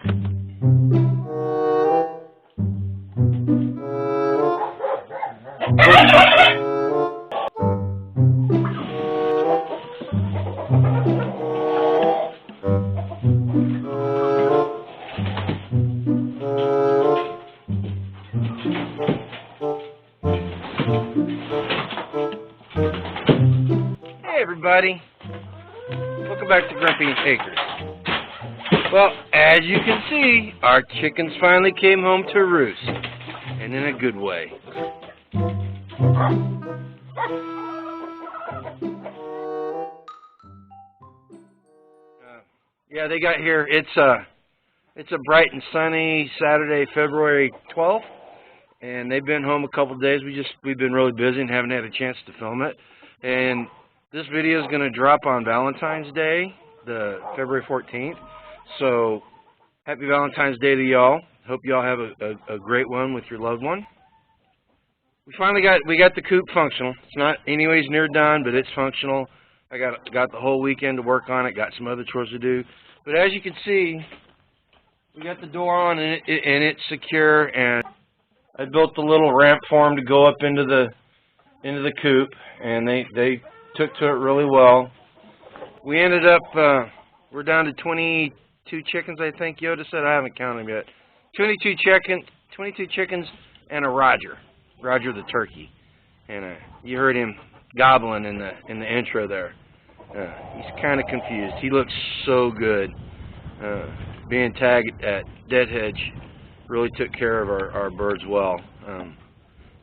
Hey everybody, welcome back to Grumpy and Acres. Well, as you can see, our chickens finally came home to roost, and in a good way. Yeah, they got here. It's a bright and sunny Saturday, February 12th, and they've been home a couple days. We've been really busy and haven't had a chance to film it. And this video is going to drop on Valentine's Day, the February 14th. So, happy Valentine's Day to y'all. Hope y'all have a great one with your loved one. We got the coop functional. It's not anyways near done, but it's functional. I got the whole weekend to work on it. Got some other chores to do. But as you can see, we got the door on and it's secure. And I built the little ramp for them to go up into the coop, and they took to it really well. We ended up we're down to 22 chickens, I think Yoda said. I haven't counted them yet. 22 chickens and a Roger the turkey. And you heard him gobbling in the intro there. He's kind of confused. He looks so good. Being tagged at Dead Hedge really took care of our birds well.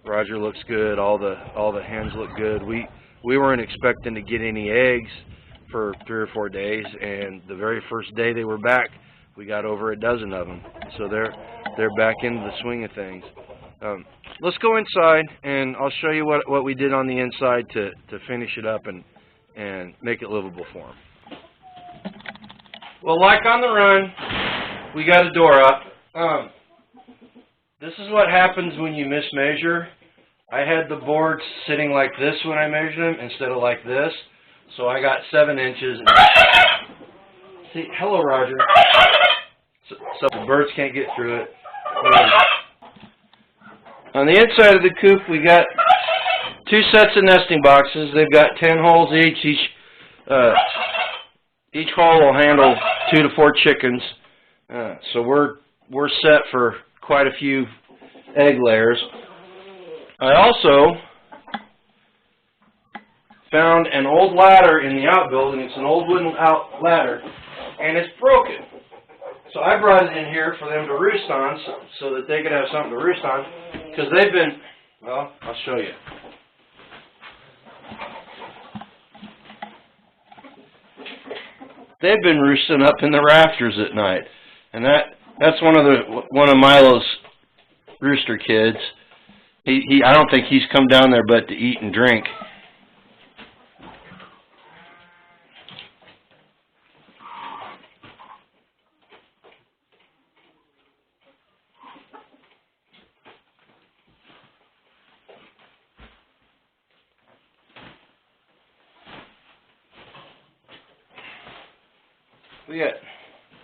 Roger looks good. All the hens look good. We weren't expecting to get any eggs for 3 or 4 days, and the very first day they were back, we got over a dozen of them. So they're back into the swing of things. Let's go inside, and I'll show you what we did on the inside to finish it up and make it livable for them. Well, like on the run, we got a door up. This is what happens when you mismeasure. I had the boards sitting like this when I measured them instead of like this. So I got 7 inches. See, hello, Roger. So the birds can't get through it. On the inside of the coop, we got 2 sets of nesting boxes. They've got 10 holes each. Each hole will handle 2 to 4 chickens. So we're set for quite a few egg layers. I also found an old ladder in the outbuilding. It's an old wooden ladder, and it's broken. So I brought it in here for them to roost on, so that they could have something to roost on, because they've been, well, I'll show you. They've been roosting up in the rafters at night, and that's one of Milo's rooster kids. I don't think he's come down there but to eat and drink.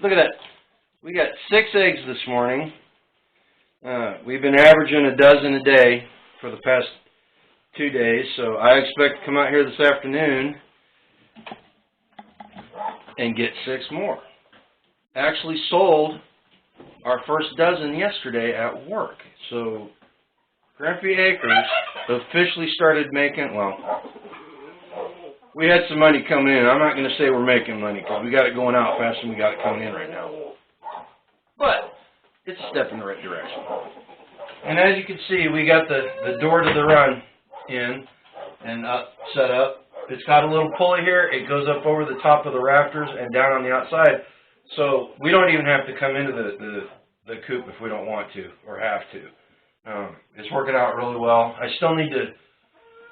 Look at that. We got 6 eggs this morning. We've been averaging a dozen a day for the past 2 days, so I expect to come out here this afternoon and get 6 more. Actually sold our first dozen yesterday at work. So Grumpy Acres officially started making, well, we had some money coming in. I'm not going to say we're making money because we got it going out faster than we got it coming in right now. But it's a step in the right direction. And as you can see, we got the door to the run in and set up. It's got a little pulley here. It goes up over the top of the rafters and down on the outside. So we don't even have to come into the coop if we don't want to or have to. It's working out really well. I still need to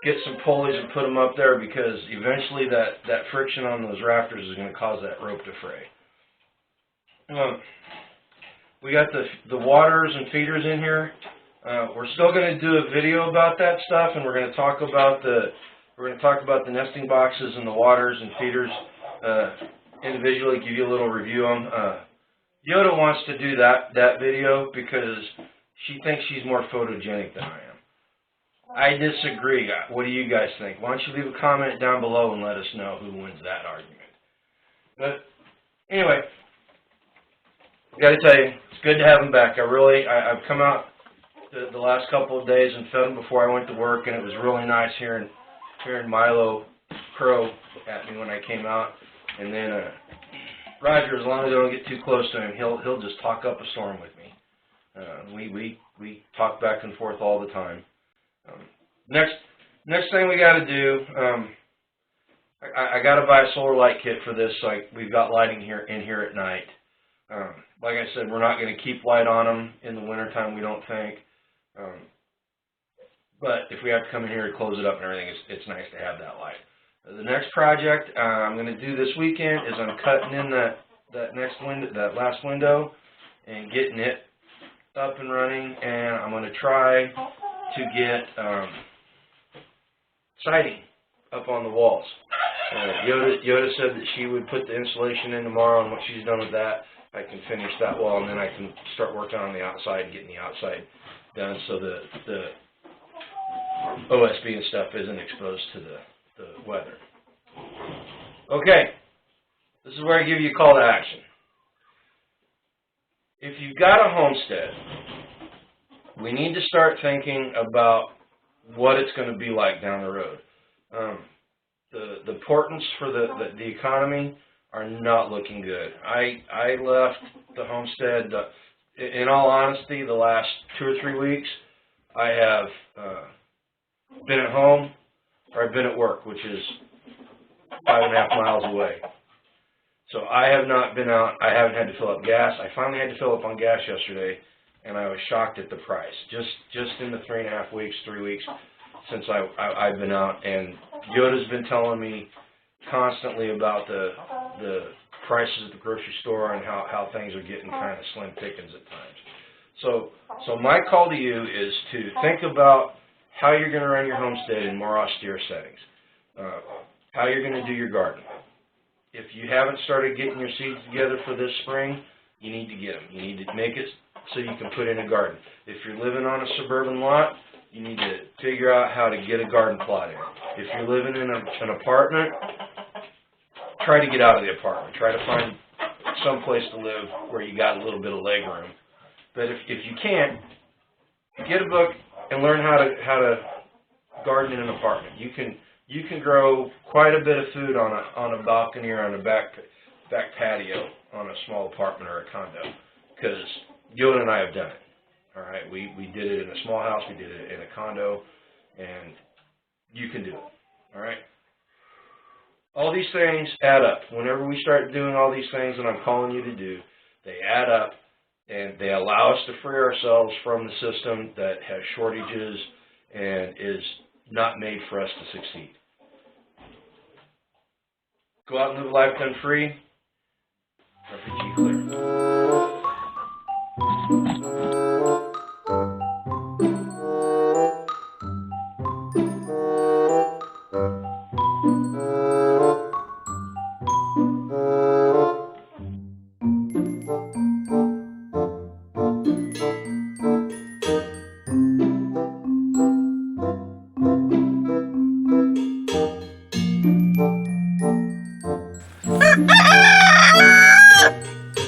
get some pulleys and put them up there because eventually that friction on those rafters is going to cause that rope to fray. We got the waters and feeders in here. We're still going to do a video about that stuff, and we're going to talk about the nesting boxes and the waters and feeders individually. Give you a little review on them. Yoda wants to do that video because she thinks she's more photogenic than I am. I disagree. What do you guys think? Why don't you leave a comment down below and let us know who wins that argument. But anyway, I got to tell you, it's good to have him back. I've come out the last couple of days and fed him before I went to work, and it was really nice hearing Milo crow at me when I came out. And then Roger, as long as I don't get too close to him, he'll just talk up a storm with me. We talk back and forth all the time. Next thing we got to do, I got to buy a solar light kit for this. So we've got lighting in here at night. Like I said, we're not going to keep light on them in the wintertime, we don't think. But if we have to come in here to close it up and everything, it's nice to have that light. The next project I'm going to do this weekend is I'm cutting in that last window and getting it up and running, and I'm going to try to get siding up on the walls. Yoda said that she would put the insulation in tomorrow, and once she's done with that, I can finish that wall, and then I can start working on the outside, getting the outside done so the OSB and stuff isn't exposed to the weather. Okay, this is where I give you a call to action. If you've got a homestead, we need to start thinking about what it's going to be like down the road. The portents for the economy are not looking good. I left the homestead, in all honesty, the last 2 or 3 weeks, I have been at home or I've been at work, which is 5.5 miles away. So I have not been out. I haven't had to fill up gas. I finally had to fill up on gas yesterday, and I was shocked at the price. Just in the 3 weeks since I've been out, and Yoda's been telling me constantly about the prices at the grocery store and how things are getting kind of slim pickings at times. So my call to you is to think about how you're going to run your homestead in more austere settings, how you're going to do your garden. If you haven't started getting your seeds together for this spring, you need to get them. You need to make it so you can put in a garden. If you're living on a suburban lot, you need to figure out how to get a garden plot in. If you're living in an apartment, try to get out of the apartment. Try to find some place to live where you got a little bit of leg room. But if you can't, get a book and learn how to garden in an apartment. You can grow quite a bit of food on a balcony or on a back patio on a small apartment or a condo, because Yoda and I have done it. All right, we did it in a small house, we did it in a condo, and you can do it. All right. All these things add up. Whenever we start doing all these things that I'm calling you to do, they add up, and they allow us to free ourselves from the system that has shortages and is not made for us to succeed. Go out and live a life gun-free. Refugee clear.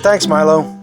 Thanks, Milo.